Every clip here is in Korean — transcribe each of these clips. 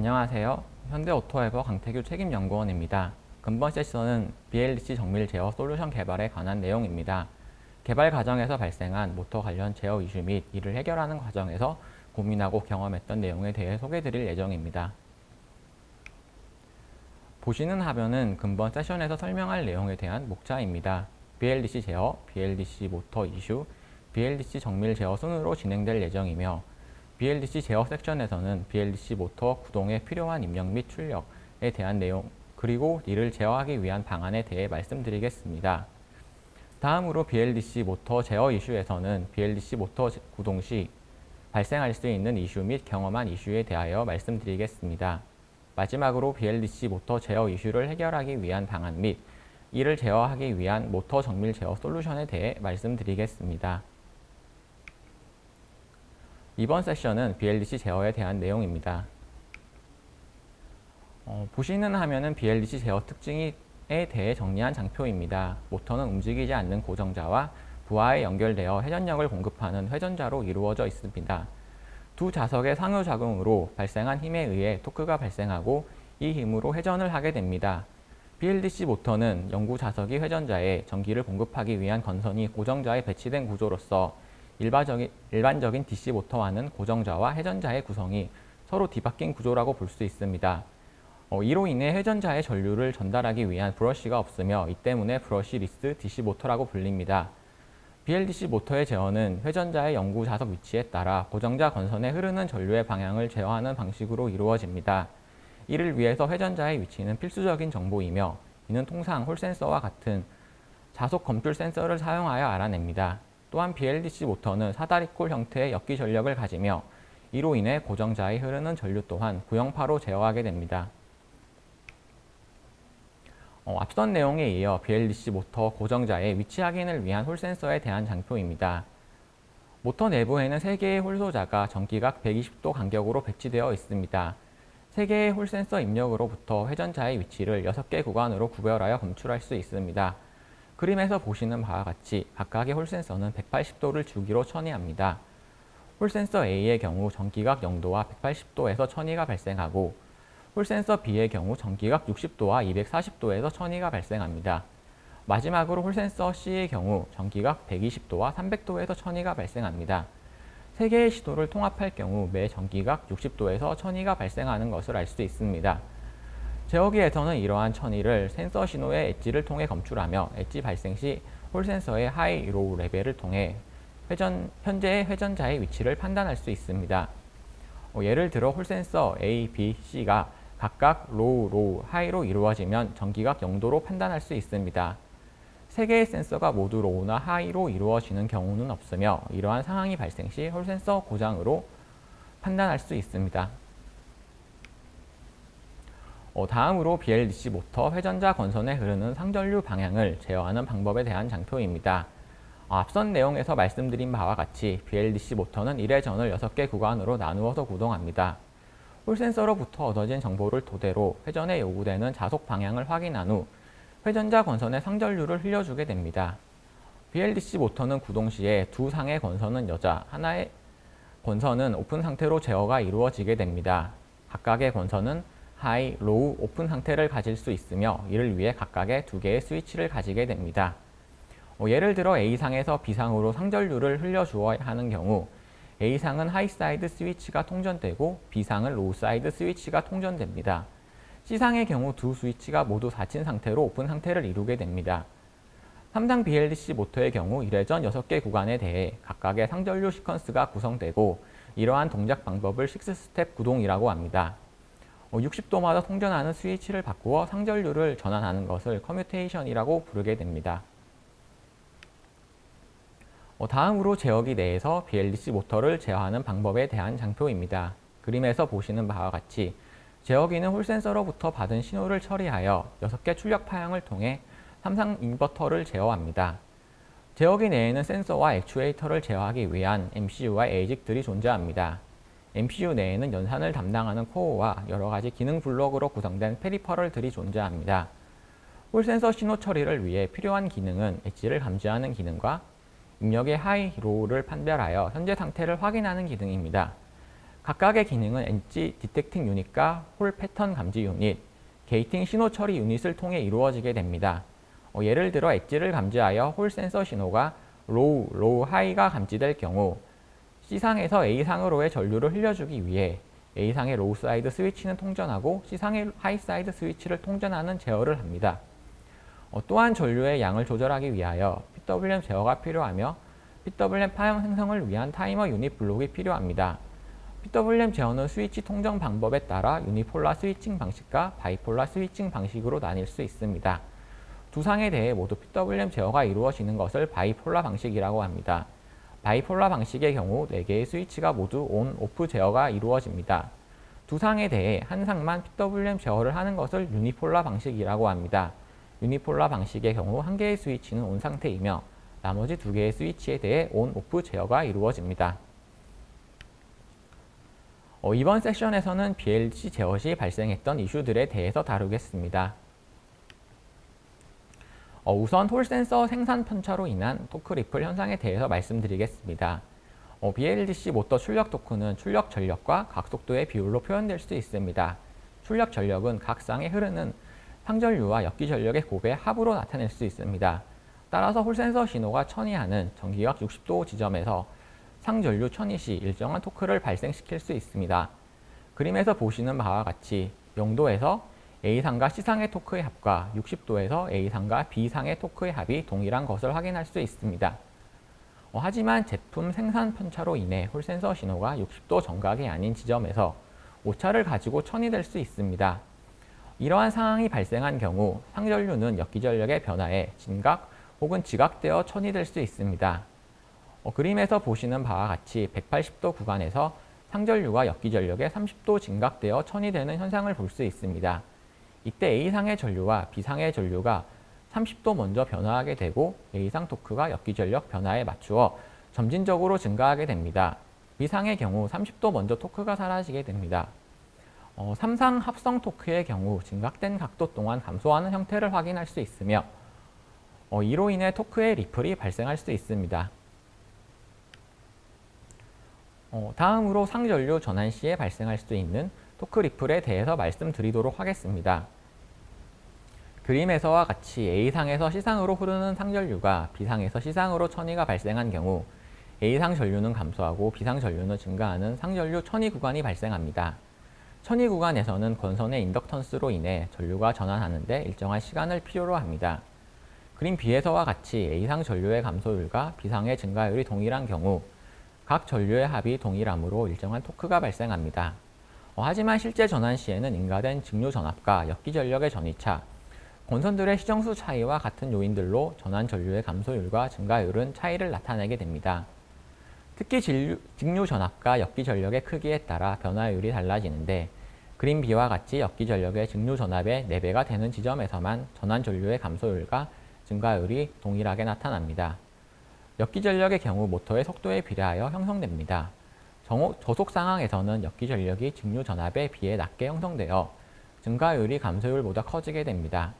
안녕하세요. 현대오토에버 강태규 책임연구원입니다. 근본 세션은 BLDC 정밀 제어 솔루션 개발에 관한 내용입니다. 개발 과정에서 발생한 모터 관련 제어 이슈 및 이를 해결하는 과정에서 고민하고 경험했던 내용에 대해 소개드릴 예정입니다. 보시는 화면은 근본 세션에서 설명할 내용에 대한 목차입니다. BLDC 제어, BLDC 모터 이슈, BLDC 정밀 제어 순으로 진행될 예정이며 BLDC 제어 섹션에서는 BLDC 모터 구동에 필요한 입력 및 출력에 대한 내용, 그리고 이를 제어하기 위한 방안에 대해 말씀드리겠습니다. 다음으로 BLDC 모터 제어 이슈에서는 BLDC 모터 구동 시 발생할 수 있는 이슈 및 경험한 이슈에 대하여 말씀드리겠습니다. 마지막으로 BLDC 모터 제어 이슈를 해결하기 위한 방안 및 이를 제어하기 위한 모터 정밀 제어 솔루션에 대해 말씀드리겠습니다. 이번 세션은 BLDC 제어에 대한 내용입니다. 보시는 화면은 BLDC 제어 특징에 대해 정리한 장표입니다. 모터는 움직이지 않는 고정자와 부하에 연결되어 회전력을 공급하는 회전자로 이루어져 있습니다. 두 자석의 상호작용으로 발생한 힘에 의해 토크가 발생하고 이 힘으로 회전을 하게 됩니다. BLDC 모터는 영구 자석이 회전자에 전기를 공급하기 위한 건선이 고정자에 배치된 구조로서 일반적인 DC 모터와는 고정자와 회전자의 구성이 서로 뒤바뀐 구조라고 볼 수 있습니다. 이로 인해 회전자의 전류를 전달하기 위한 브러쉬가 없으며 이 때문에 브러쉬리스 DC 모터라고 불립니다. BLDC 모터의 제어는 회전자의 영구 자석 위치에 따라 고정자 건선에 흐르는 전류의 방향을 제어하는 방식으로 이루어집니다. 이를 위해서 회전자의 위치는 필수적인 정보이며 이는 통상 홀센서와 같은 자속 검출 센서를 사용하여 알아냅니다. 또한 BLDC 모터는 사다리꼴 형태의 역기 전력을 가지며 이로 인해 고정자에 흐르는 전류 또한 구형파로 제어하게 됩니다. 앞선 내용에 이어 BLDC 모터 고정자의 위치 확인을 위한 홀센서에 대한 장표입니다. 모터 내부에는 3개의 홀소자가 전기각 120도 간격으로 배치되어 있습니다. 3개의 홀센서 입력으로부터 회전자의 위치를 6개 구간으로 구별하여 검출할 수 있습니다. 그림에서 보시는 바와 같이 각각의 홀센서는 180도를 주기로 천이합니다. 홀센서 A의 경우 전기각 0도와 180도에서 천이가 발생하고 홀센서 B의 경우 전기각 60도와 240도에서 천이가 발생합니다. 마지막으로 홀센서 C의 경우 전기각 120도와 300도에서 천이가 발생합니다. 3개의 시도를 통합할 경우 매 전기각 60도에서 천이가 발생하는 것을 알 수 있습니다. 제어기에서는 이러한 천이를 센서 신호의 엣지를 통해 검출하며 엣지 발생 시 홀센서의 하이, 로우 레벨을 통해 현재의 회전자의 위치를 판단할 수 있습니다. 예를 들어 홀센서 A, B, C가 각각 로우, 로우, 하이로 이루어지면 전기각 0도로 판단할 수 있습니다. 3개의 센서가 모두 로우나 하이로 이루어지는 경우는 없으며 이러한 상황이 발생 시 홀센서 고장으로 판단할 수 있습니다. 다음으로 BLDC 모터 회전자 건선에 흐르는 상전류 방향을 제어하는 방법에 대한 장표입니다. 앞선 내용에서 말씀드린 바와 같이 BLDC 모터는 1회 전을 6개 구간으로 나누어서 구동합니다. 홀센서로부터 얻어진 정보를 토대로 회전에 요구되는 자속 방향을 확인한 후 회전자 건선에 상전류를 흘려주게 됩니다. BLDC 모터는 구동 시에 두 상의 건선은 여자, 하나의 건선은 오픈 상태로 제어가 이루어지게 됩니다. 각각의 건선은 하이, 로우, 오픈 상태를 가질 수 있으며 이를 위해 각각의 2개의 스위치를 가지게 됩니다. 예를 들어 A상에서 B상으로 상전류를 흘려주어야 하는 경우 A상은 하이사이드 스위치가 통전되고 B상은 로우사이드 스위치가 통전됩니다. C상의 경우 두 스위치가 모두 닫힌 상태로 오픈 상태를 이루게 됩니다. 3상 BLDC 모터의 경우 1회 전 6개 구간에 대해 각각의 상전류 시퀀스가 구성되고 이러한 동작 방법을 6스텝 구동이라고 합니다. 60도마다 통전하는 스위치를 바꾸어 상전류를 전환하는 것을 커뮤테이션이라고 부르게 됩니다. 다음으로 제어기 내에서 BLDC 모터를 제어하는 방법에 대한 장표입니다. 그림에서 보시는 바와 같이 제어기는 홀센서로부터 받은 신호를 처리하여 6개 출력 파형을 통해 3상 인버터를 제어합니다. 제어기 내에는 센서와 액추에이터를 제어하기 위한 MCU와 에이직들이 존재합니다. MCU 내에는 연산을 담당하는 코어와 여러가지 기능 블록으로 구성된 페리퍼럴들이 존재합니다. 홀센서 신호 처리를 위해 필요한 기능은 엣지를 감지하는 기능과 입력의 하이, 로우를 판별하여 현재 상태를 확인하는 기능입니다. 각각의 기능은 엣지 디텍팅 유닛과 홀 패턴 감지 유닛, 게이팅 신호 처리 유닛을 통해 이루어지게 됩니다. 예를 들어 엣지를 감지하여 홀 센서 신호가 로우, 하이가 감지될 경우 C상에서 A상으로의 전류를 흘려주기 위해 A상의 로우 사이드 스위치는 통전하고 C상의 하이 사이드 스위치를 통전하는 제어를 합니다. 또한 전류의 양을 조절하기 위하여 PWM 제어가 필요하며 PWM 파형 생성을 위한 타이머 유닛 블록이 필요합니다. PWM 제어는 스위치 통정 방법에 따라 유니폴라 스위칭 방식과 바이폴라 스위칭 방식으로 나뉠 수 있습니다. 두 상에 대해 모두 PWM 제어가 이루어지는 것을 바이폴라 방식이라고 합니다. 바이폴라 방식의 경우 4개의 스위치가 모두 온, 오프 제어가 이루어집니다. 두 상에 대해 한 상만 PWM 제어를 하는 것을 유니폴라 방식이라고 합니다. 유니폴라 방식의 경우 한 개의 스위치는 온 상태이며 나머지 2개의 스위치에 대해 온, 오프 제어가 이루어집니다. 이번 세션에서는 BLDC 제어 시 발생했던 이슈들에 대해서 다루겠습니다. 우선 홀 센서 생산 편차로 인한 토크 리플 현상에 대해서 말씀드리겠습니다. BLDC 모터 출력 토크는 출력 전력과 각 속도의 비율로 표현될 수 있습니다. 출력 전력은 각 쌍에 흐르는 상전류와 역기 전력의 곱의 합으로 나타낼 수 있습니다. 따라서 홀 센서 신호가 천이하는 전기각 60도 지점에서 상전류 천이 시 일정한 토크를 발생시킬 수 있습니다. 그림에서 보시는 바와 같이 0도에서 A상과 C상의 토크의 합과 60도에서 A상과 B상의 토크의 합이 동일한 것을 확인할 수 있습니다. 하지만 제품 생산 편차로 인해 홀 센서 신호가 60도 정각이 아닌 지점에서 오차를 가지고 천이 될 수 있습니다. 이러한 상황이 발생한 경우 상전류는 역기전력의 변화에 진각 혹은 지각되어 천이 될 수 있습니다. 그림에서 보시는 바와 같이 180도 구간에서 상전류와 역기전력에 30도 진각되어 천이 되는 현상을 볼 수 있습니다. 이때 A상의 전류와 B상의 전류가 30도 먼저 변화하게 되고 A상 토크가 역기전력 변화에 맞추어 점진적으로 증가하게 됩니다. B상의 경우 30도 먼저 토크가 사라지게 됩니다. 3상 합성 토크의 경우 증각된 각도 동안 감소하는 형태를 확인할 수 있으며 이로 인해 토크의 리플이 발생할 수 있습니다. 다음으로 상전류 전환 시에 발생할 수 있는 토크 리플에 대해서 말씀드리도록 하겠습니다. 그림에서와 같이 A상에서 C상으로 흐르는 상전류가 B상에서 C상으로 천이가 발생한 경우 A상 전류는 감소하고 B상 전류는 증가하는 상전류 천이 구간이 발생합니다. 천이 구간에서는 권선의 인덕턴스로 인해 전류가 전환하는데 일정한 시간을 필요로 합니다. 그림 B에서와 같이 A상 전류의 감소율과 B상의 증가율이 동일한 경우 각 전류의 합이 동일하므로 일정한 토크가 발생합니다. 하지만 실제 전환 시에는 인가된 직류 전압과 역기 전력의 전위차, 권선들의 시정수 차이와 같은 요인들로 전환 전류의 감소율과 증가율은 차이를 나타내게 됩니다. 특히 직류 전압과 역기 전력의 크기에 따라 변화율이 달라지는데 그림 B와 같이 역기 전력의 직류 전압의 4배가 되는 지점에서만 전환 전류의 감소율과 증가율이 동일하게 나타납니다. 역기 전력의 경우 모터의 속도에 비례하여 형성됩니다. 저속 상황에서는 역기 전력이 직류 전압에 비해 낮게 형성되어 증가율이 감소율보다 커지게 됩니다.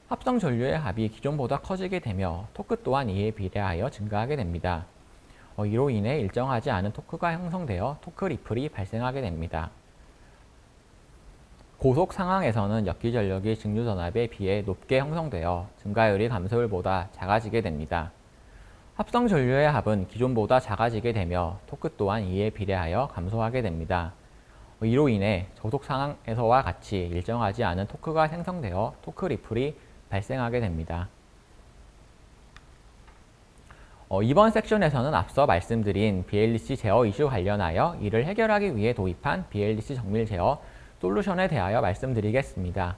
합성 전류의 합이 기존보다 커지게 되며 토크 또한 이에 비례하여 증가하게 됩니다. 이로 인해 일정하지 않은 토크가 형성되어 토크 리플이 발생하게 됩니다. 고속 상황에서는 역기 전력이 직류 전압에 비해 높게 형성되어 증가율이 감소율보다 작아지게 됩니다. 합성 전류의 합은 기존보다 작아지게 되며 토크 또한 이에 비례하여 감소하게 됩니다. 이로 인해 저속 상황에서와 같이 일정하지 않은 토크가 생성되어 토크 리플이 발생하게 됩니다. 이번 섹션에서는 앞서 말씀드린 BLDC 제어 이슈 관련하여 이를 해결하기 위해 도입한 BLDC 정밀 제어 솔루션에 대하여 말씀드리겠습니다.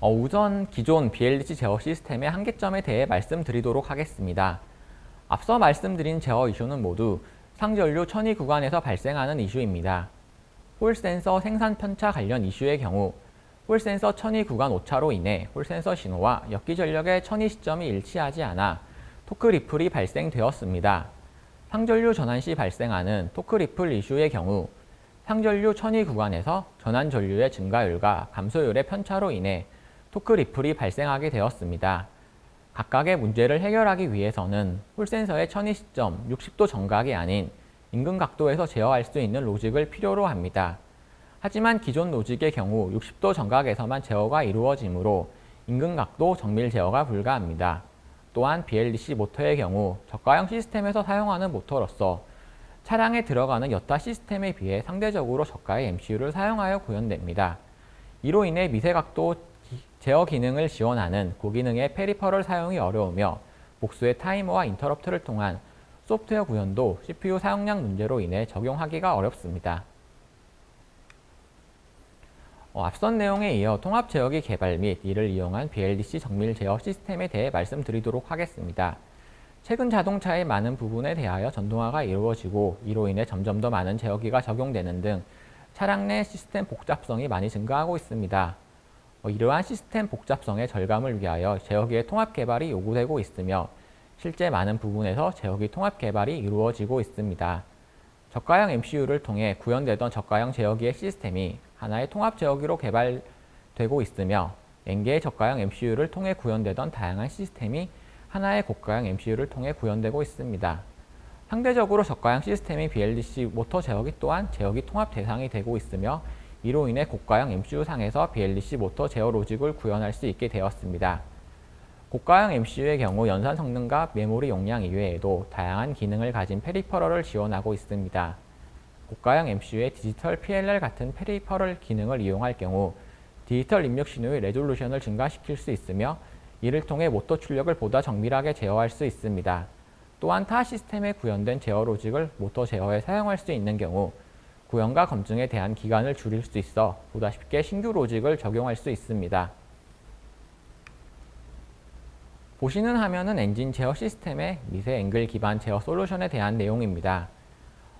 우선 기존 BLDC 제어 시스템의 한계점에 대해 말씀드리도록 하겠습니다. 앞서 말씀드린 제어 이슈는 모두 상전류 천이 구간에서 발생하는 이슈입니다. 홀 센서 생산 편차 관련 이슈의 경우 홀 센서 천이 구간 오차로 인해 홀 센서 신호와 역기 전력의 천이 시점이 일치하지 않아 토크 리플이 발생되었습니다. 상전류 전환 시 발생하는 토크 리플 이슈의 경우 상전류 천이 구간에서 전환 전류의 증가율과 감소율의 편차로 인해 토크 리플이 발생하게 되었습니다. 각각의 문제를 해결하기 위해서는 홀 센서의 천이 시점 60도 정각이 아닌 인근 각도에서 제어할 수 있는 로직을 필요로 합니다. 하지만 기존 로직의 경우 60도 정각에서만 제어가 이루어지므로 인근 각도 정밀 제어가 불가합니다. 또한 BLDC 모터의 경우 저가형 시스템에서 사용하는 모터로서 차량에 들어가는 여타 시스템에 비해 상대적으로 저가의 MCU를 사용하여 구현됩니다. 이로 인해 미세각도 제어 기능을 지원하는 고기능의 페리퍼럴 사용이 어려우며 복수의 타이머와 인터럽트를 통한 소프트웨어 구현도 CPU 사용량 문제로 인해 적용하기가 어렵습니다. 앞선 내용에 이어 통합 제어기 개발 및 이를 이용한 BLDC 정밀 제어 시스템에 대해 말씀드리도록 하겠습니다. 최근 자동차의 많은 부분에 대하여 전동화가 이루어지고 이로 인해 점점 더 많은 제어기가 적용되는 등 차량 내 시스템 복잡성이 많이 증가하고 있습니다. 이러한 시스템 복잡성의 절감을 위하여 제어기의 통합 개발이 요구되고 있으며 실제 많은 부분에서 제어기 통합 개발이 이루어지고 있습니다. 저가형 MCU를 통해 구현되던 저가형 제어기의 시스템이 하나의 통합 제어기로 개발되고 있으며 N개의 저가형 MCU를 통해 구현되던 다양한 시스템이 하나의 고가형 MCU를 통해 구현되고 있습니다. 상대적으로 저가형 시스템의 BLDC 모터 제어기 또한 제어기 통합 대상이 되고 있으며 이로 인해 고가형 MCU 상에서 BLDC 모터 제어 로직을 구현할 수 있게 되었습니다. 고가형 MCU의 경우 연산 성능과 메모리 용량 이외에도 다양한 기능을 가진 페리퍼럴을 지원하고 있습니다. 고가형 MCU의 디지털 PLL 같은 페리퍼럴 기능을 이용할 경우 디지털 입력 신호의 레졸루션을 증가시킬 수 있으며 이를 통해 모터 출력을 보다 정밀하게 제어할 수 있습니다. 또한 타 시스템에 구현된 제어 로직을 모터 제어에 사용할 수 있는 경우 구현과 검증에 대한 기간을 줄일 수 있어 보다 쉽게 신규 로직을 적용할 수 있습니다. 보시는 화면은 엔진 제어 시스템의 미세 앵글 기반 제어 솔루션에 대한 내용입니다.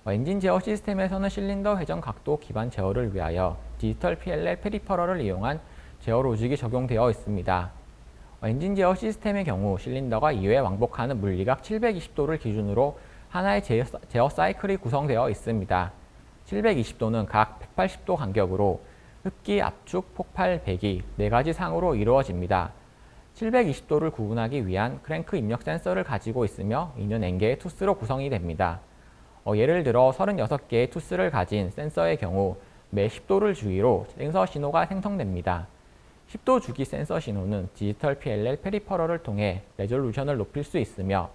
엔진 제어 시스템에서는 실린더 회전 각도 기반 제어를 위하여 디지털 PLL 페리퍼럴을 이용한 제어 로직이 적용되어 있습니다. 엔진 제어 시스템의 경우 실린더가 2회 왕복하는 물리각 720도를 기준으로 하나의 제어 사이클이 구성되어 있습니다. 720도는 각 180도 간격으로 흡기, 압축, 폭발, 배기 4가지 상으로 이루어집니다. 720도를 구분하기 위한 크랭크 입력 센서를 가지고 있으며 이는 N개의 투스로 구성이 됩니다. 예를 들어 36개의 투스를 가진 센서의 경우 매 10도를 주기로 센서 신호가 생성됩니다. 10도 주기 센서 신호는 디지털 PLL 페리퍼럴을 통해 레졸루션을 높일 수 있으며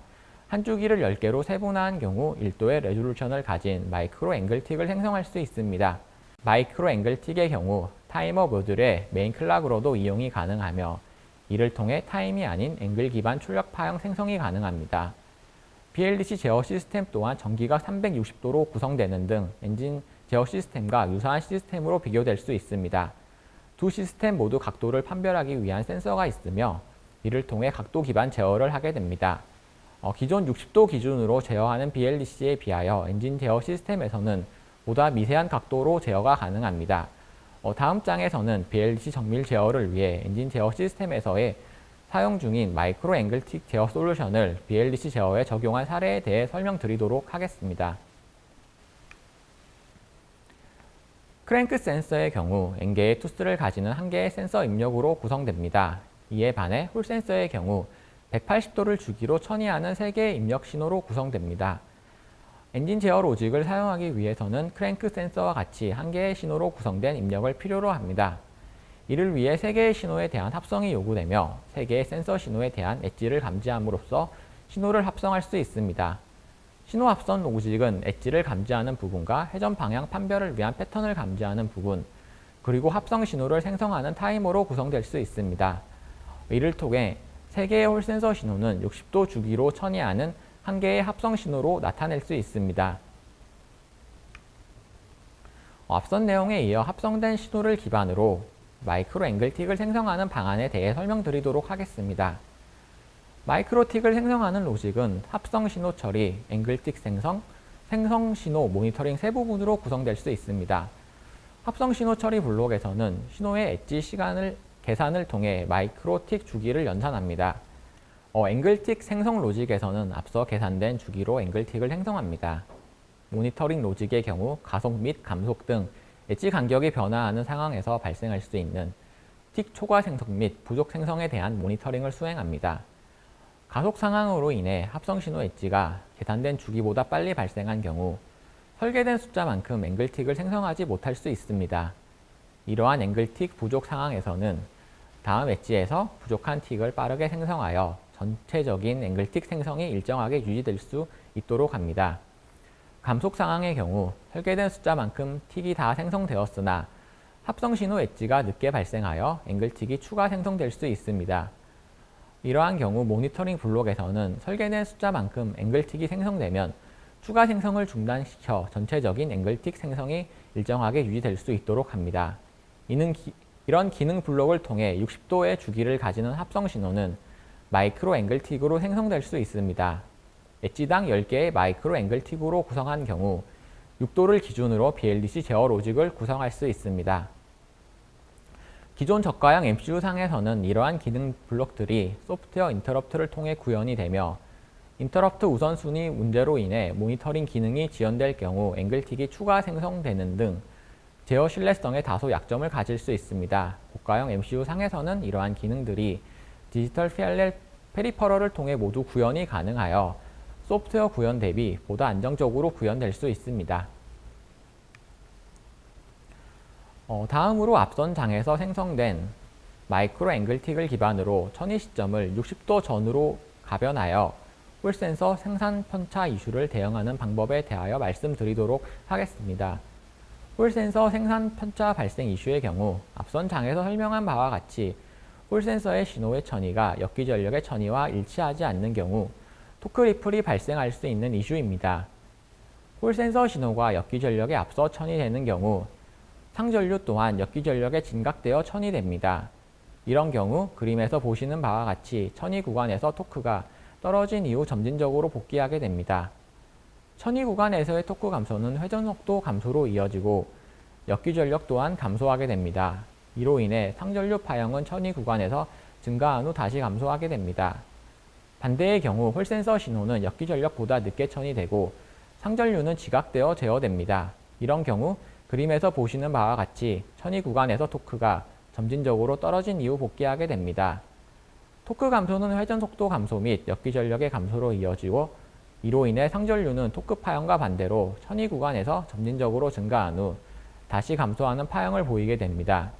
한 주기를 10개로 세분화한 경우 1도의 레졸루션을 가진 마이크로 앵글틱을 생성할 수 있습니다. 마이크로 앵글틱의 경우 타이머 모듈의 메인 클락으로도 이용이 가능하며 이를 통해 타임이 아닌 앵글 기반 출력 파형 생성이 가능합니다. BLDC 제어 시스템 또한 전기각 360도로 구성되는 등 엔진 제어 시스템과 유사한 시스템으로 비교될 수 있습니다. 두 시스템 모두 각도를 판별하기 위한 센서가 있으며 이를 통해 각도 기반 제어를 하게 됩니다. 기존 60도 기준으로 제어하는 BLDC에 비하여 엔진 제어 시스템에서는 보다 미세한 각도로 제어가 가능합니다. 다음 장에서는 BLDC 정밀 제어를 위해 엔진 제어 시스템에서의 사용 중인 마이크로 앵글틱 제어 솔루션을 BLDC 제어에 적용한 사례에 대해 설명드리도록 하겠습니다. 크랭크 센서의 경우 N개의 투스를 가지는 한 개의 센서 입력으로 구성됩니다. 이에 반해 홀 센서의 경우 180도를 주기로 천이하는 3개의 입력 신호로 구성됩니다. 엔진 제어 로직을 사용하기 위해서는 크랭크 센서와 같이 한 개의 신호로 구성된 입력을 필요로 합니다. 이를 위해 3개의 신호에 대한 합성이 요구되며 3개의 센서 신호에 대한 엣지를 감지함으로써 신호를 합성할 수 있습니다. 신호 합성 로직은 엣지를 감지하는 부분과 회전 방향 판별을 위한 패턴을 감지하는 부분, 그리고 합성 신호를 생성하는 타이머로 구성될 수 있습니다. 이를 통해 3개의 홀 센서 신호는 60도 주기로 천이하는 한 개의 합성 신호로 나타낼 수 있습니다. 앞선 내용에 이어 합성된 신호를 기반으로 마이크로 앵글틱을 생성하는 방안에 대해 설명드리도록 하겠습니다. 마이크로틱을 생성하는 로직은 합성 신호 처리, 앵글틱 생성, 생성 신호 모니터링 세 부분으로 구성될 수 있습니다. 합성 신호 처리 블록에서는 신호의 엣지 시간을 계산을 통해 마이크로틱 주기를 연산합니다. 앵글틱 생성 로직에서는 앞서 계산된 주기로 앵글틱을 생성합니다. 모니터링 로직의 경우 가속 및 감속 등 엣지 간격이 변화하는 상황에서 발생할 수 있는 틱 초과 생성 및 부족 생성에 대한 모니터링을 수행합니다. 가속 상황으로 인해 합성 신호 엣지가 계산된 주기보다 빨리 발생한 경우 설계된 숫자만큼 앵글틱을 생성하지 못할 수 있습니다. 이러한 앵글틱 부족 상황에서는 다음 엣지에서 부족한 틱을 빠르게 생성하여 전체적인 앵글틱 생성이 일정하게 유지될 수 있도록 합니다. 감속 상황의 경우 설계된 숫자만큼 틱이 다 생성되었으나 합성 신호 엣지가 늦게 발생하여 앵글틱이 추가 생성될 수 있습니다. 이러한 경우 모니터링 블록에서는 설계된 숫자만큼 앵글틱이 생성되면 추가 생성을 중단시켜 전체적인 앵글틱 생성이 일정하게 유지될 수 있도록 합니다. 이런 기능 블록을 통해 60도의 주기를 가지는 합성 신호는 마이크로 앵글틱으로 생성될 수 있습니다. 엣지당 10개의 마이크로 앵글틱으로 구성한 경우 6도를 기준으로 BLDC 제어 로직을 구성할 수 있습니다. 기존 저가형 MCU 상에서는 이러한 기능 블록들이 소프트웨어 인터럽트를 통해 구현이 되며 인터럽트 우선순위 문제로 인해 모니터링 기능이 지연될 경우 앵글틱이 추가 생성되는 등 제어 신뢰성에 다소 약점을 가질 수 있습니다. 고가형 MCU 상에서는 이러한 기능들이 디지털 페리퍼럴을 통해 모두 구현이 가능하여 소프트웨어 구현 대비 보다 안정적으로 구현될 수 있습니다. 다음으로 앞선 장에서 생성된 마이크로 앵글틱을 기반으로 천이 시점을 60도 전으로 가변하여 홀센서 생산 편차 이슈를 대응하는 방법에 대하여 말씀드리도록 하겠습니다. 홀센서 생산 편차 발생 이슈의 경우 앞선 장에서 설명한 바와 같이 홀센서의 신호의 천이가 역기전력의 천이와 일치하지 않는 경우 토크 리플이 발생할 수 있는 이슈입니다. 홀센서 신호가 역기전력에 앞서 천이 되는 경우 상전류 또한 역기전력에 진각되어 천이 됩니다. 이런 경우 그림에서 보시는 바와 같이 천이 구간에서 토크가 떨어진 이후 점진적으로 복귀하게 됩니다. 천이 구간에서의 토크 감소는 회전 속도 감소로 이어지고 역기전력 또한 감소하게 됩니다. 이로 인해 상전류 파형은 천이 구간에서 증가한 후 다시 감소하게 됩니다. 반대의 경우 홀센서 신호는 역기전력보다 늦게 천이 되고 상전류는 지각되어 제어됩니다. 이런 경우 그림에서 보시는 바와 같이 천이 구간에서 토크가 점진적으로 떨어진 이후 복귀하게 됩니다. 토크 감소는 회전 속도 감소 및 역기전력의 감소로 이어지고 이로 인해 상전류는 토크 파형과 반대로 천이 구간에서 점진적으로 증가한 후 다시 감소하는 파형을 보이게 됩니다.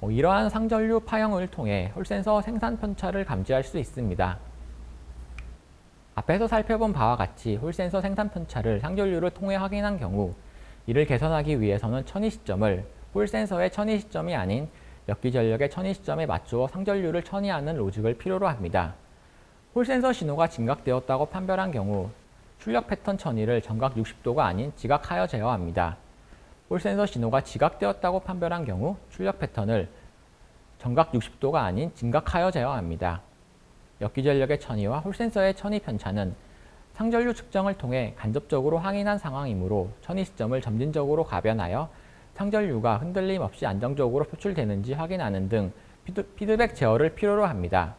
이러한 상전류 파형을 통해 홀센서 생산 편차를 감지할 수 있습니다. 앞에서 살펴본 바와 같이 홀센서 생산 편차를 상전류를 통해 확인한 경우 이를 개선하기 위해서는 천이 시점을 홀센서의 천이 시점이 아닌 역기전력의 천이 시점에 맞추어 상전류를 천이하는 로직을 필요로 합니다. 홀센서 신호가 진각되었다고 판별한 경우 출력 패턴 천이를 정각 60도가 아닌 지각하여 제어합니다. 홀센서 신호가 지각되었다고 판별한 경우 출력 패턴을 정각 60도가 아닌 진각하여 제어합니다. 역기전력의 천이와 홀센서의 천이 편차는 상전류 측정을 통해 간접적으로 확인한 상황이므로 천이 시점을 점진적으로 가변하여 상전류가 흔들림 없이 안정적으로 표출되는지 확인하는 등 피드백 제어를 필요로 합니다.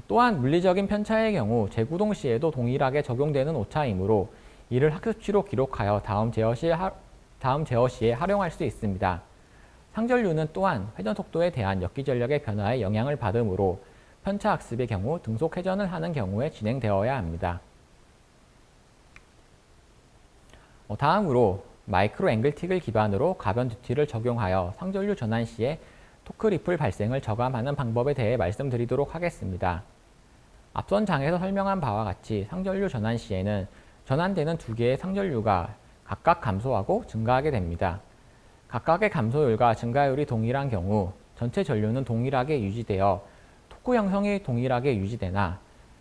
또한 물리적인 편차의 경우 재구동 시에도 동일하게 적용되는 오차이므로 이를 학습치로 기록하여 다음 제어 시에 활용할 수 있습니다. 상전류는 또한 회전 속도에 대한 역기전력의 변화에 영향을 받으므로 편차 학습의 경우 등속 회전을 하는 경우에 진행되어야 합니다. 다음으로 마이크로 앵글틱을 기반으로 가변 듀티를 적용하여 상전류 전환 시에 토크 리플 발생을 저감하는 방법에 대해 말씀드리도록 하겠습니다. 앞선 장에서 설명한 바와 같이 상전류 전환 시에는 전환되는 두 개의 상전류가 각각 감소하고 증가하게 됩니다. 각각의 감소율과 증가율이 동일한 경우 전체 전류는 동일하게 유지되어 토크 형성이 동일하게 유지되나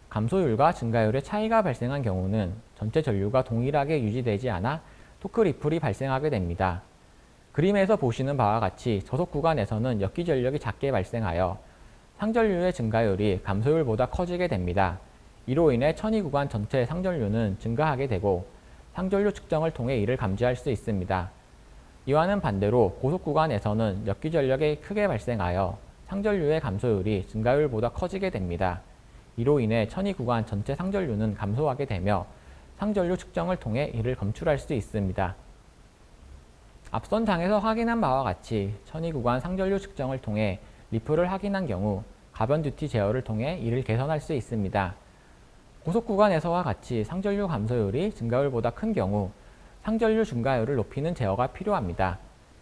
감소율과 증가율의 차이가 발생한 경우는 전체 전류가 동일하게 유지되지 않아 토크 리플이 발생하게 됩니다. 그림에서 보시는 바와 같이 저속 구간에서는 역기전력이 작게 발생하여 상전류의 증가율이 감소율보다 커지게 됩니다. 이로 인해 천이 구간 전체 상전류는 증가하게 되고 상전류 측정을 통해 이를 감지할 수 있습니다. 이와는 반대로 고속 구간에서는 역기전력이 크게 발생하여 상전류의 감소율이 증가율보다 커지게 됩니다. 이로 인해 천이 구간 전체 상전류는 감소하게 되며 상전류 측정을 통해 이를 검출할 수 있습니다. 앞선 장에서 확인한 바와 같이 천이 구간 상전류 측정을 통해 리플을 확인한 경우 가변 듀티 제어를 통해 이를 개선할 수 있습니다. 고속 구간에서와 같이 상전류 감소율이 증가율보다 큰 경우 상전류 증가율을 높이는 제어가 필요합니다.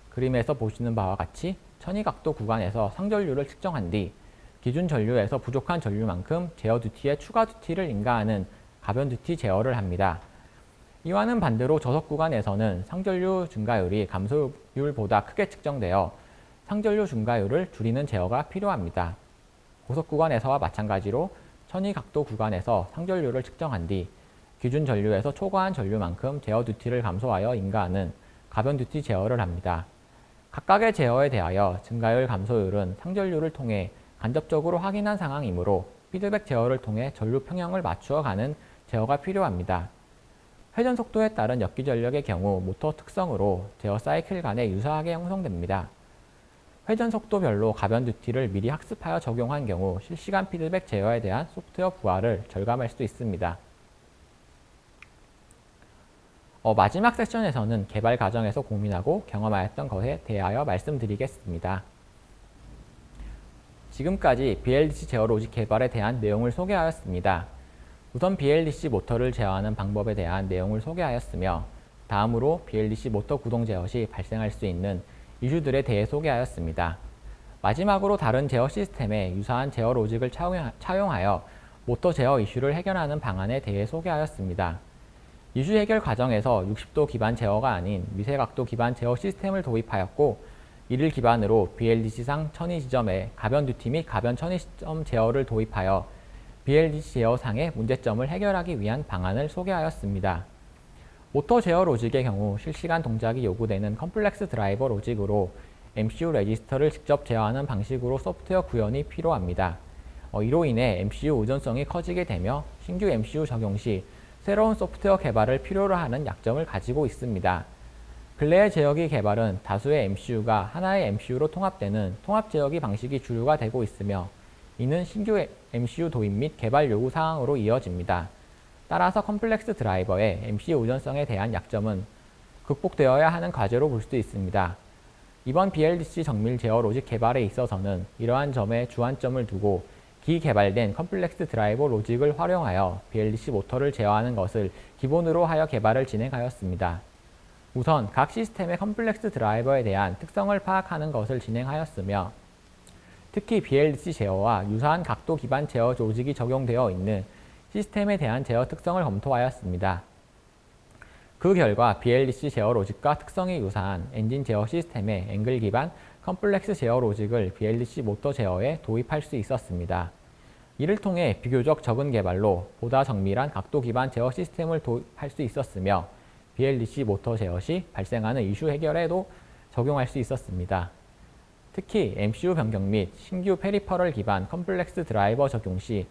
그림에서 보시는 바와 같이 천이각도 구간에서 상전류를 측정한 뒤 기준 전류에서 부족한 전류만큼 제어 듀티에 추가 듀티를 인가하는 가변 듀티 제어를 합니다. 이와는 반대로 저속 구간에서는 상전류 증가율이 감소율보다 크게 측정되어 상전류 증가율을 줄이는 제어가 필요합니다. 고속 구간에서와 마찬가지로 천이각도 구간에서 상전류를 측정한 뒤 기준 전류에서 초과한 전류만큼 제어 듀티를 감소하여 인가하는 가변 듀티 제어를 합니다. 각각의 제어에 대하여 증가율 감소율은 상전류를 통해 간접적으로 확인한 상황이므로 피드백 제어를 통해 전류 평형을 맞추어 가는 제어가 필요합니다. 회전 속도에 따른 역기 전력의 경우 모터 특성으로 제어 사이클 간에 유사하게 형성됩니다. 회전 속도별로 가변 듀티를 미리 학습하여 적용한 경우 실시간 피드백 제어에 대한 소프트웨어 부하를 절감할 수 있습니다. 마지막 세션에서는 개발 과정에서 고민하고 경험하였던 것에 대하여 말씀드리겠습니다. 지금까지 BLDC 제어 로직 개발에 대한 내용을 소개하였습니다. 우선 BLDC 모터를 제어하는 방법에 대한 내용을 소개하였으며 다음으로 BLDC 모터 구동 제어 시 발생할 수 있는 이슈들에 대해 소개하였습니다. 마지막으로 다른 제어 시스템에 유사한 제어 로직을 차용하여 모터 제어 이슈를 해결하는 방안에 대해 소개하였습니다. 이슈 해결 과정에서 60도 기반 제어가 아닌 미세각도 기반 제어 시스템을 도입하였고 이를 기반으로 BLDC상 천이 지점에 가변 듀티 및 가변 천이 시점 제어를 도입하여 BLDC 제어상의 문제점을 해결하기 위한 방안을 소개하였습니다. 모터 제어 로직의 경우 실시간 동작이 요구되는 컴플렉스 드라이버 로직으로 MCU 레지스터를 직접 제어하는 방식으로 소프트웨어 구현이 필요합니다. 이로 인해 MCU 의존성이 커지게 되며 신규 MCU 적용 시 새로운 소프트웨어 개발을 필요로 하는 약점을 가지고 있습니다. 근래의 제어기 개발은 다수의 MCU가 하나의 MCU로 통합되는 통합 제어기 방식이 주류가 되고 있으며 이는 신규 MCU 도입 및 개발 요구 사항으로 이어집니다. 따라서 컴플렉스 드라이버의 MCU 의존성에 대한 약점은 극복되어야 하는 과제로 볼 수 있습니다. 이번 BLDC 정밀 제어 로직 개발에 있어서는 이러한 점에 주안점을 두고 기개발된 컴플렉스 드라이버 로직을 활용하여 BLDC 모터를 제어하는 것을 기본으로 하여 개발을 진행하였습니다. 우선 각 시스템의 컴플렉스 드라이버에 대한 특성을 파악하는 것을 진행하였으며 특히 BLDC 제어와 유사한 각도 기반 제어 조직이 적용되어 있는 시스템에 대한 제어 특성을 검토하였습니다. 그 결과 BLDC 제어 로직과 특성이 유사한 엔진 제어 시스템의 앵글 기반 컴플렉스 제어 로직을 BLDC 모터 제어에 도입할 수 있었습니다. 이를 통해 비교적 적은 개발로 보다 정밀한 각도 기반 제어 시스템을 도입할 수 있었으며 BLDC 모터 제어 시 발생하는 이슈 해결에도 적용할 수 있었습니다. 특히 MCU 변경 및 신규 페리퍼럴 기반 컴플렉스 드라이버 적용 시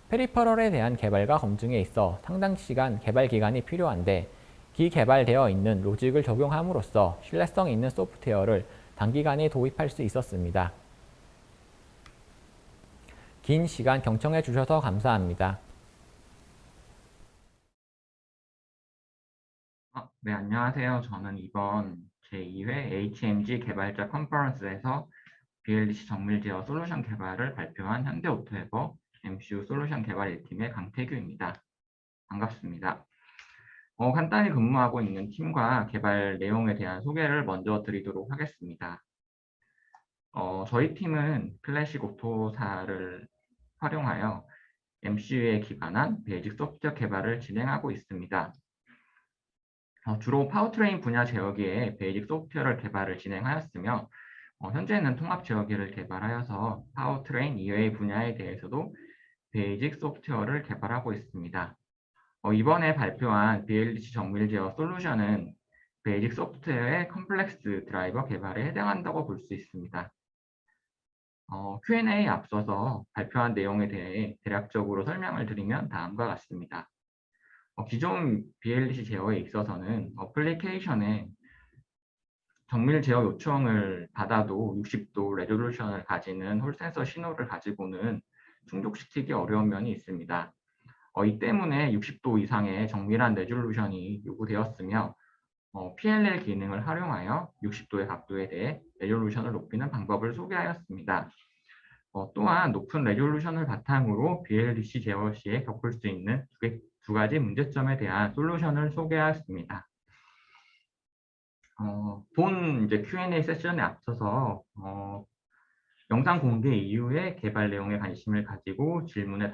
페리퍼럴에 대한 개발과 검증에 있어 상당 시간 개발 기간이 필요한데 기개발되어 있는 로직을 적용함으로써 신뢰성 있는 소프트웨어를 단기간에 도입할 수 있었습니다. 긴 시간 경청해 주셔서 감사합니다. 네, 안녕하세요. 저는 이번 제2회 HMG 개발자 컨퍼런스에서 BLDC 정밀 제어 솔루션 개발을 발표한 현대오토에버 MCU 솔루션 개발 1팀의 강태규입니다. 반갑습니다. 간단히 근무하고 있는 팀과 개발 내용에 대한 소개를 먼저 드리도록 하겠습니다. 저희 팀은 클래식 오토사를 활용하여 MCU에 기반한 베이직 소프트웨어 개발을 진행하고 있습니다. 주로 파워트레인 분야 제어기에 베이직 소프트웨어를 개발을 진행하였으며 현재는 통합 제어기를 개발하여서 파워트레인 이외의 분야에 대해서도 베이직 소프트웨어를 개발하고 있습니다. 이번에 발표한 BLDC 정밀 제어 솔루션은 베이직 소프트웨어의 컴플렉스 드라이버 개발에 해당한다고 볼 수 있습니다. Q&A에 앞서서 발표한 내용에 대해 대략적으로 설명을 드리면 다음과 같습니다. 기존 BLDC 제어에 있어서는 어플리케이션에 정밀 제어 요청을 받아도 60도 레졸루션을 가지는 홀센서 신호를 가지고는 충족시키기 어려운 면이 있습니다. 이 때문에 60도 이상의 정밀한 레졸루션이 요구되었으며 PLL 기능을 활용하여 60도의 각도에 대해 레졸루션을 높이는 방법을 소개하였습니다. 또한 높은 레졸루션을 바탕으로 BLDC 제어 시에 겪을 수 있는 두 가지 문제점에 대한 솔루션을 소개하였습니다. 본 이제 Q&A 세션에 앞서서 영상 공개 이후에 개발 내용에 관심을 가지고 질문을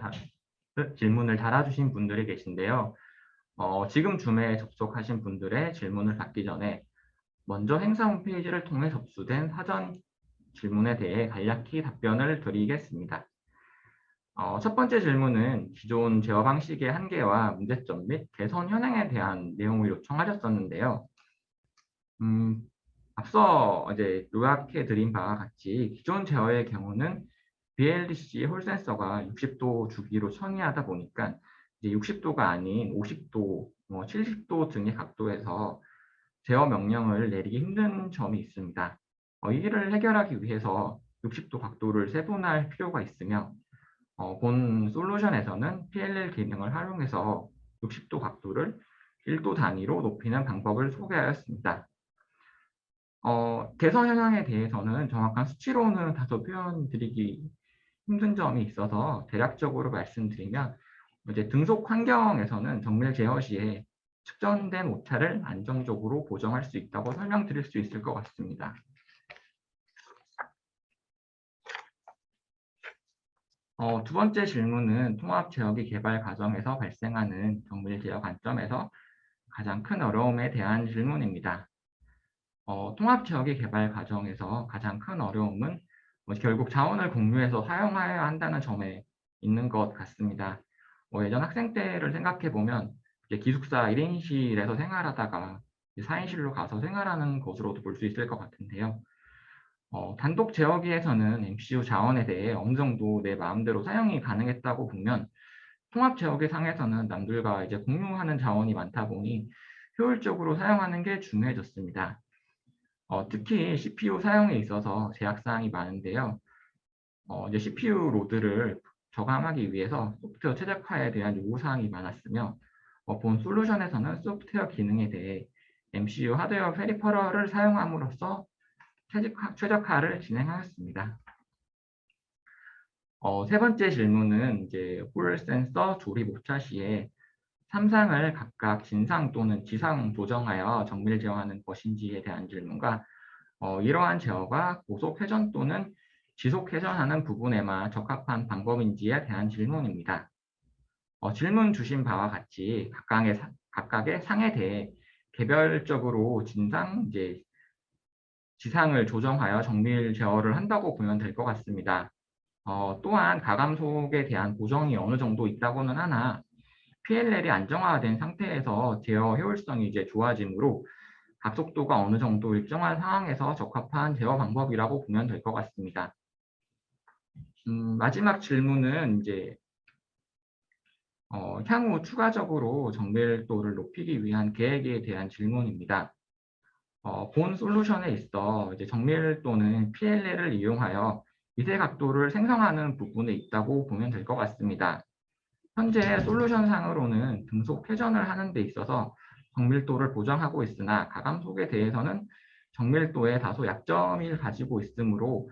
달아주신 분들이 계신데요. 지금 줌에 접속하신 분들의 질문을 받기 전에 먼저 행사 홈페이지를 통해 접수된 사전 질문에 대해 간략히 답변을 드리겠습니다. 첫 번째 질문은 기존 제어 방식의 한계와 문제점 및 개선 현황에 대한 내용을 요청하셨었는데요. 앞서 이제 요약해 드린 바와 같이 기존 제어의 경우는 BLDC 홀 센서가 60도 주기로 청이하다 보니까 이제 60도가 아닌 50도, 70도 등의 각도에서 제어 명령을 내리기 힘든 점이 있습니다. 이를 해결하기 위해서 60도 각도를 세분화할 필요가 있으며 본 솔루션에서는 PLL 기능을 활용해서 60도 각도를 1도 단위로 높이는 방법을 소개하였습니다. 개선 현황에 대해서는 정확한 수치로는 다소 표현드리기 힘든 점이 있어서 대략적으로 말씀드리면 이제 등속 환경에서는 정밀 제어 시에 측정된 오차를 안정적으로 보정할 수 있다고 설명드릴 수 있을 것 같습니다. 두 번째 질문은 통합 제어기 개발 과정에서 발생하는 정밀 제어 관점에서 가장 큰 어려움에 대한 질문입니다. 통합 제어기 개발 과정에서 가장 큰 어려움은 결국 자원을 공유해서 사용하여야 한다는 점에 있는 것 같습니다. 예전 학생 때를 생각해 보면 기숙사 1인실에서 생활하다가 4인실로 가서 생활하는 것으로도 볼 수 있을 것 같은데요. 단독 제어기에서는 MCU 자원에 대해 어느 정도 내 마음대로 사용이 가능했다고 보면 통합 제어기 상에서는 남들과 이제 공유하는 자원이 많다 보니 효율적으로 사용하는 게 중요해졌습니다. 특히 CPU 사용에 있어서 제약사항이 많은데요. 이제 CPU 로드를 저감하기 위해서 소프트웨어 최적화에 대한 요구사항이 많았으며 본 솔루션에서는 소프트웨어 기능에 대해 MCU 하드웨어 페리퍼럴을 사용함으로써 최적화를 진행하였습니다. 세 번째 질문은 이제 홀 센서 조립 오차 시에 3상을 각각 진상 또는 지상 조정하여 정밀 제어하는 것인지에 대한 질문과 이러한 제어가 고속 회전 또는 지속 회전하는 부분에만 적합한 방법인지에 대한 질문입니다. 질문 주신 바와 같이 각각의 상에 대해 개별적으로 진상, 이제 지상을 조정하여 정밀 제어를 한다고 보면 될 것 같습니다. 또한 가감속에 대한 보정이 어느 정도 있다고는 하나 PLL이 안정화된 상태에서 제어 효율성이 이제 좋아지므로 각속도가 어느 정도 일정한 상황에서 적합한 제어 방법이라고 보면 될 것 같습니다. 마지막 질문은 이제 향후 추가적으로 정밀도를 높이기 위한 계획에 대한 질문입니다. 본 솔루션에 있어 이제 정밀도는 PLL을 이용하여 미세 각도를 생성하는 부분에 있다고 보면 될 것 같습니다. 현재 솔루션 상으로는 등속 회전을 하는 데 있어서 정밀도를 보정하고 있으나 가감속에 대해서는 정밀도에 다소 약점을 가지고 있으므로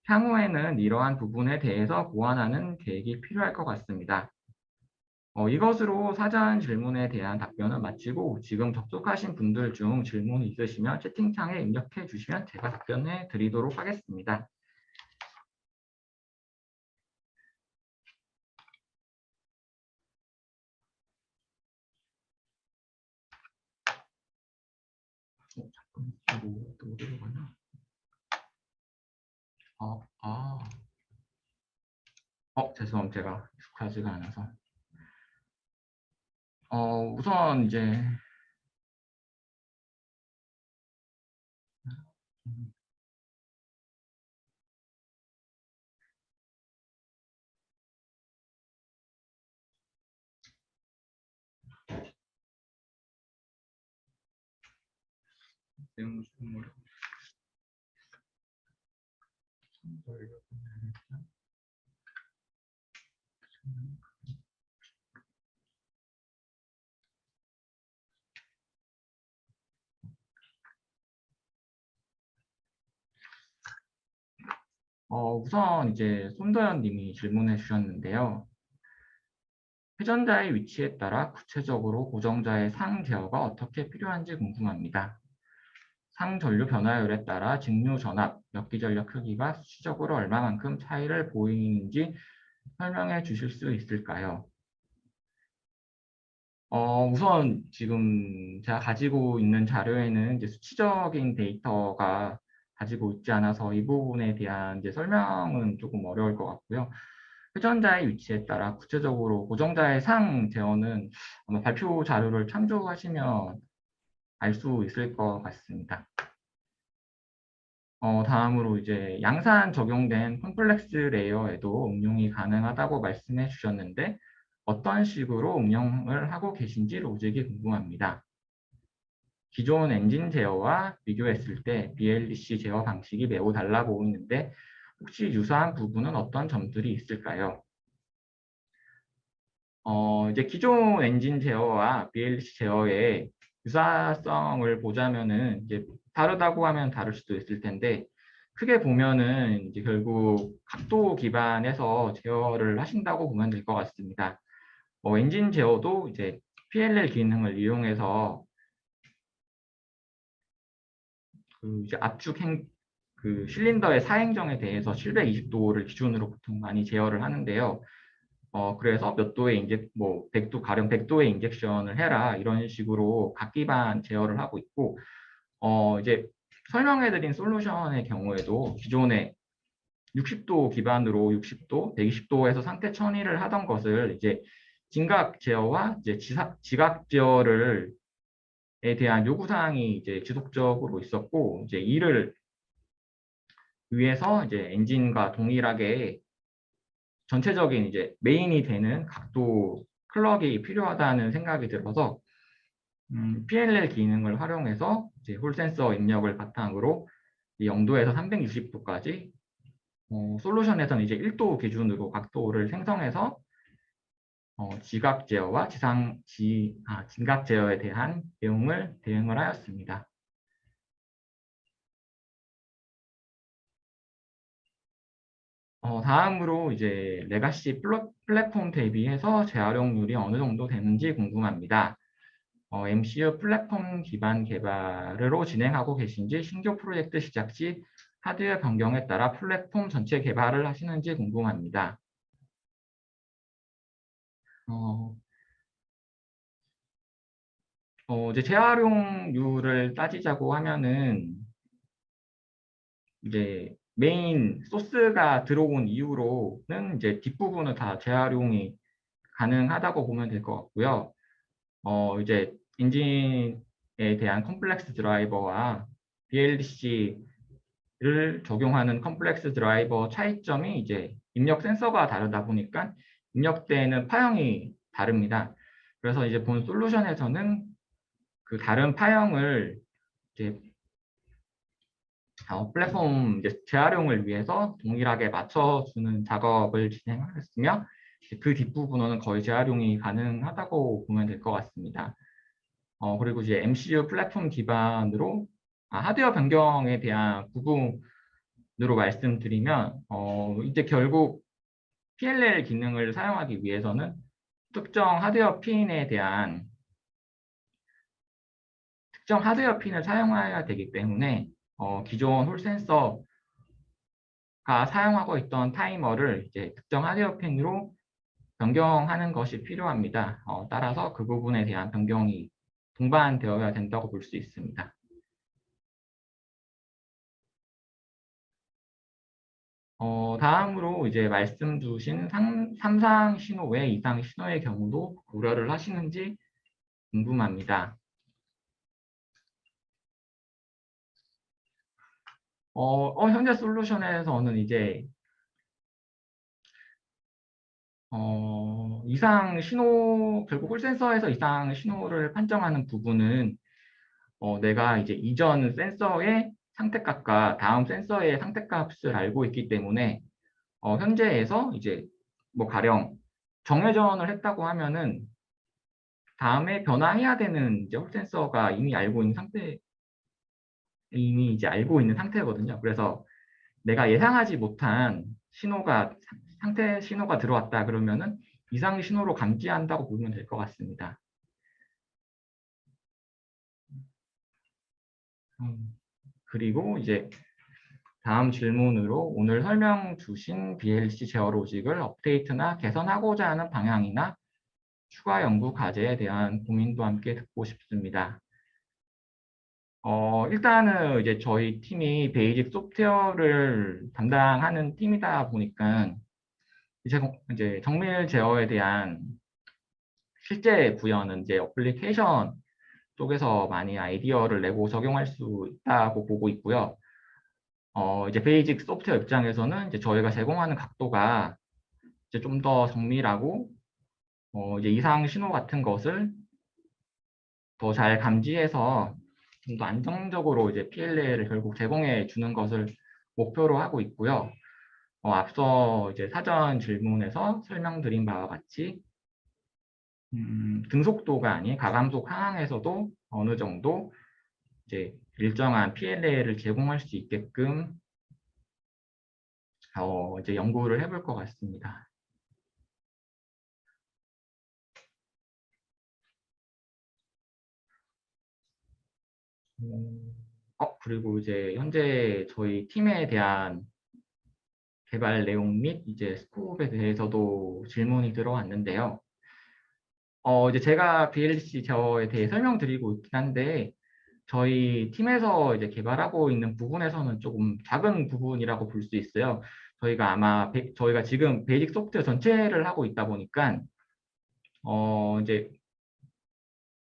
향후에는 이러한 부분에 대해서 보완하는 계획이 필요할 것 같습니다. 이것으로 사전 질문에 대한 답변은 마치고 지금 접속하신 분들 중 질문이 있으시면 채팅창에 입력해 주시면 제가 답변해 드리도록 하겠습니다. 잠깐만, 이거 어디로 가나? 죄송합니다. 제가 익숙하지가 않아서. 우선 이제 내용 좀 우선 이제 손도연 님이 질문해 주셨는데요. 회전자의 위치에 따라 구체적으로 고정자의 상 제어가 어떻게 필요한지 궁금합니다. 상전류 변화율에 따라 직류 전압, 역기전력 크기가 수치적으로 얼마만큼 차이를 보이는지 설명해 주실 수 있을까요? 우선 지금 제가 가지고 있는 자료에는 이제 수치적인 데이터가 가지고 있지 않아서 이 부분에 대한 이제 설명은 조금 어려울 것 같고요. 회전자의 위치에 따라 구체적으로 고정자의 상 제어는 아마 발표 자료를 참조하시면 알 수 있을 것 같습니다. 다음으로 이제 양산 적용된 콤플렉스 레이어에도 응용이 가능하다고 말씀해 주셨는데 어떤 식으로 응용을 하고 계신지 로직이 궁금합니다. 기존 엔진 제어와 비교했을 때 BLDC 제어 방식이 매우 달라 보이는데 혹시 유사한 부분은 어떤 점들이 있을까요? 이제 기존 엔진 제어와 BLDC 제어의 유사성을 보자면은 이제 다르다고 하면 다를 수도 있을 텐데 크게 보면은 이제 결국 각도 기반에서 제어를 하신다고 보면 될 것 같습니다. 엔진 제어도 이제 PLL 기능을 이용해서 그 이제 그 실린더의 사행정에 대해서 720도를 기준으로 보통 많이 제어를 하는데요. 그래서 몇 도의 뭐 100도, 가령 100도의 인젝션을 해라 이런 식으로 각기반 제어를 하고 있고 이제 설명해드린 솔루션의 경우에도 기존에 60도 기반으로 60도, 120도에서 상태 천이를 하던 것을 이제 진각 제어와 이제 지각 제어를 에 대한 요구사항이 이제 지속적으로 있었고 이제 이를 위해서 이제 엔진과 동일하게 전체적인 이제 메인이 되는 각도 클럭이 필요하다는 생각이 들어서 PLL 기능을 활용해서 이제 홀 센서 입력을 바탕으로 0도에서 360도까지 솔루션에서는 이제 1도 기준으로 각도를 생성해서 지각 제어와 진각 제어에 대한 대응을 하였습니다. 다음으로 이제 레가시 플랫폼 대비해서 재활용률이 어느 정도 되는지 궁금합니다. MCU 플랫폼 기반 개발으로 진행하고 계신지 신규 프로젝트 시작 시 하드웨어 변경에 따라 플랫폼 전체 개발을 하시는지 궁금합니다. 어, 이제 재활용률을 따지자고 하면은 이제 메인 소스가 들어온 이후로는 이제 뒷부분은 다 재활용이 가능하다고 보면 될 것 같고요. 이제 엔진에 대한 컴플렉스 드라이버와 BLDC를 적용하는 컴플렉스 드라이버 차이점이 이제 입력 센서가 다르다 보니까 입력되는 파형이 다릅니다. 그래서 이제 본 솔루션에서는 그 다른 파형을 이제 플랫폼 이제 재활용을 위해서 동일하게 맞춰주는 작업을 진행하였으며 그 뒷부분은 거의 재활용이 가능하다고 보면 될 것 같습니다. 그리고 이제 MCU 플랫폼 기반으로 하드웨어 변경에 대한 부분으로 말씀드리면 이제 결국 PLL 기능을 사용하기 위해서는 특정 하드웨어 핀에 대한 특정 하드웨어 핀을 사용해야 되기 때문에 기존 홀 센서가 사용하고 있던 타이머를 이제 특정 하드웨어 핀으로 변경하는 것이 필요합니다. 따라서 그 부분에 대한 변경이 동반되어야 된다고 볼 수 있습니다. 다음으로 이제 말씀 주신 3상 신호 외 이상 신호의 경우도 고려를 하시는지 궁금합니다. 현재 솔루션에서는 이제 이상 신호, 결국 홀센서에서 이상 신호를 판정하는 부분은 내가 이제 이전 센서의 상태값과 다음 센서의 상태값을 알고 있기 때문에 현재에서 이제 뭐 가령 정회전을 했다고 하면은 다음에 변화해야 되는 이제 홀 센서가 이미 이제 알고 있는 상태거든요. 그래서 내가 예상하지 못한 상태 신호가 들어왔다 그러면은 이상 신호로 감지한다고 보면 될 것 같습니다. 그리고 이제 다음 질문으로 오늘 설명 주신 BLC 제어 로직을 업데이트나 개선하고자 하는 방향이나 추가 연구 과제에 대한 고민도 함께 듣고 싶습니다. 일단은 이제 저희 팀이 베이직 소프트웨어를 담당하는 팀이다 보니까 이제 정밀 제어에 대한 실제 구현은 이제 어플리케이션 쪽에서 많이 아이디어를 내고 적용할 수 있다고 보고 있고요. 이제 베이직 소프트웨어 입장에서는 이제 저희가 제공하는 각도가 이제 좀 더 정밀하고 이제 이상 신호 같은 것을 더 잘 감지해서 좀 더 안정적으로 이제 PLA를 결국 제공해 주는 것을 목표로 하고 있고요. 앞서 이제 사전 질문에서 설명드린 바와 같이 등속도가 아닌 가감속 상황에서도 어느 정도 이제 일정한 PLA를 제공할 수 있게끔 이제 연구를 해볼 것 같습니다. 그리고 이제 현재 저희 팀에 대한 개발 내용 및 이제 스코프에 대해서도 질문이 들어왔는데요. 이제 제가 BLC 제어에 대해 설명드리고 있긴 한데, 저희 팀에서 이제 개발하고 있는 부분에서는 조금 작은 부분이라고 볼 수 있어요. 저희가 지금 베이직 소프트웨어 전체를 하고 있다 보니까, 이제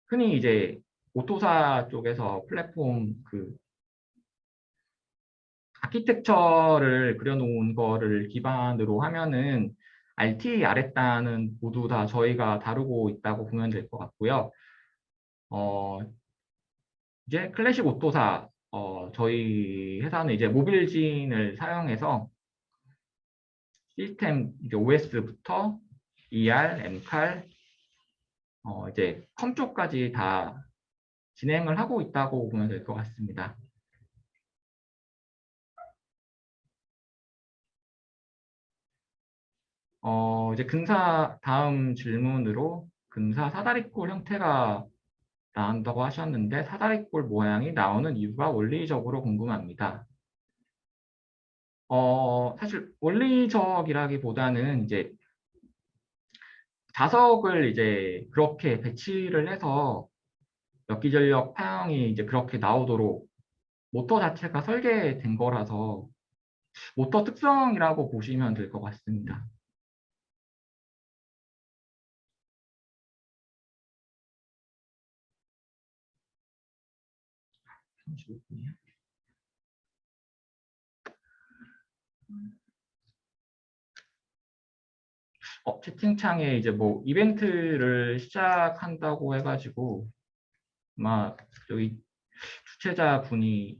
흔히 이제 오토사 쪽에서 플랫폼 그 아키텍처를 그려놓은 거를 기반으로 하면은 RT, 아랫단은 모두 다 저희가 다루고 있다고 보면 될 것 같고요. 어, 이제 클래식 오토사, 저희 회사는 이제 모빌진을 사용해서 시스템 이제 OS부터 ER, MCAR, 이제 컴 쪽까지 다 진행을 하고 있다고 보면 될 것 같습니다. 이제 근사 다음 질문으로 근사 사다리꼴 형태가 나온다고 하셨는데 사다리꼴 모양이 나오는 이유가 원리적으로 궁금합니다. 사실 원리적이라기보다는 이제 자석을 이제 그렇게 배치를 해서 역기전력 파형이 이제 그렇게 나오도록 모터 자체가 설계된 거라서 모터 특성이라고 보시면 될 것 같습니다. 잠시만요. 채팅창에 이제 뭐 이벤트를 시작한다고 해가지고 아마 여기 주최자 분이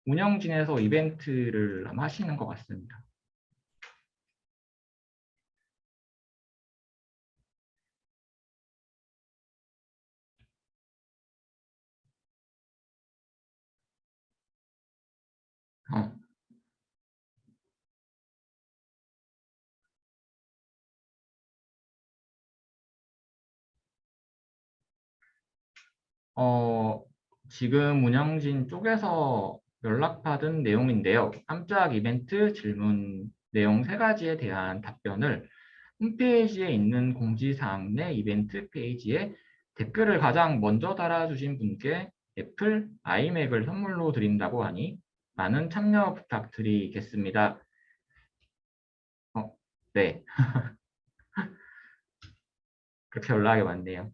운영진에서 이벤트를 아마 하시는 것 같습니다. 어, 어, 지금 운영진 쪽에서 연락받은 내용인데요. 깜짝 이벤트 질문 내용 세 가지에 대한 답변을 홈페이지에 있는 공지사항 내 이벤트 페이지에 댓글을 가장 먼저 달아주신 분께 애플 아이맥을 선물로 드린다고 하니 많은 참여 부탁드리겠습니다. 네, 그렇게 연락이 왔네요.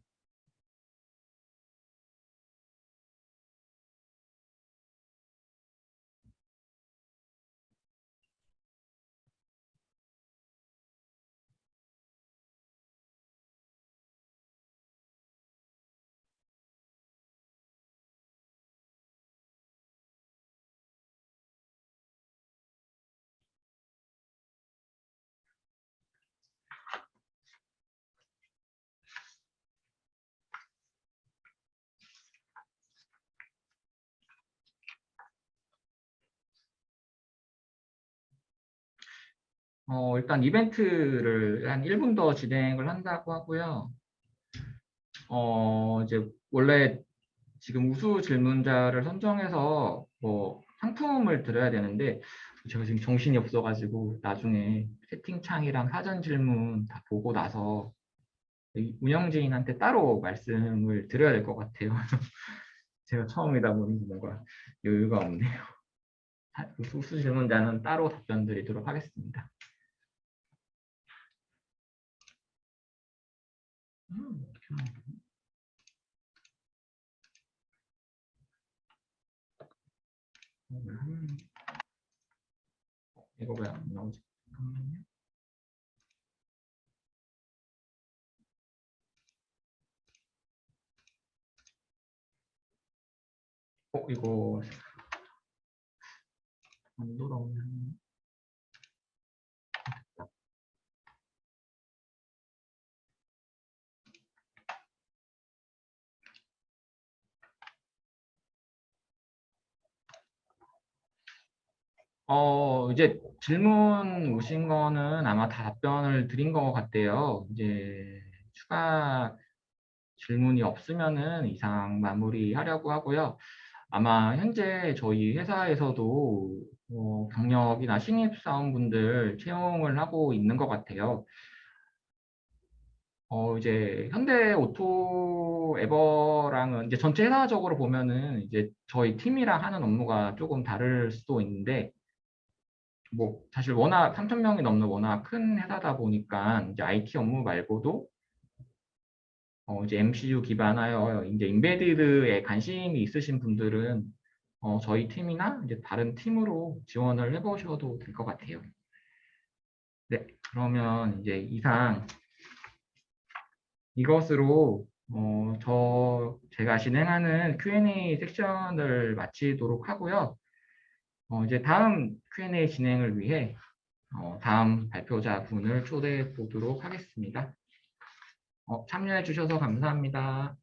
일단 이벤트를 한 1분 더 진행을 한다고 하고요. 이제 원래 지금 우수 질문자를 선정해서 뭐 상품을 드려야 되는데 제가 지금 정신이 없어가지고 나중에 채팅창이랑 사전 질문 다 보고 나서 이 운영진한테 따로 말씀을 드려야 될 것 같아요. 제가 처음이다 보니 뭔가 여유가 없네요. 수수 질문자는 따로 답변 드리도록 하겠습니다. 어떻게 하나? 이거 왜 안 나오지? 잠깐만요. 이거 안 돌아오면 이제 질문 오신 거는 아마 다 답변을 드린 것 같아요. 이제 추가 질문이 없으면은 이상 마무리하려고 하고요. 아마 현재 저희 회사에서도 경력이나 신입사원분들 채용을 하고 있는 것 같아요. 이제 현대 오토 에버랑은 이제 전체 회사적으로 보면은 이제 저희 팀이랑 하는 업무가 조금 다를 수도 있는데 뭐 사실 워낙 3천 명이 넘는 워낙 큰 회사다 보니까 이제 IT 업무 말고도 이제 MCU 기반하여 이제 인베디드에 관심이 있으신 분들은 저희 팀이나 이제 다른 팀으로 지원을 해보셔도 될 것 같아요. 네, 그러면 이제 이상 이것으로 제가 진행하는 Q&A 섹션을 마치도록 하고요. 이제 다음 Q&A 진행을 위해 다음 발표자 분을 초대해 보도록 하겠습니다. 참여해 주셔서 감사합니다.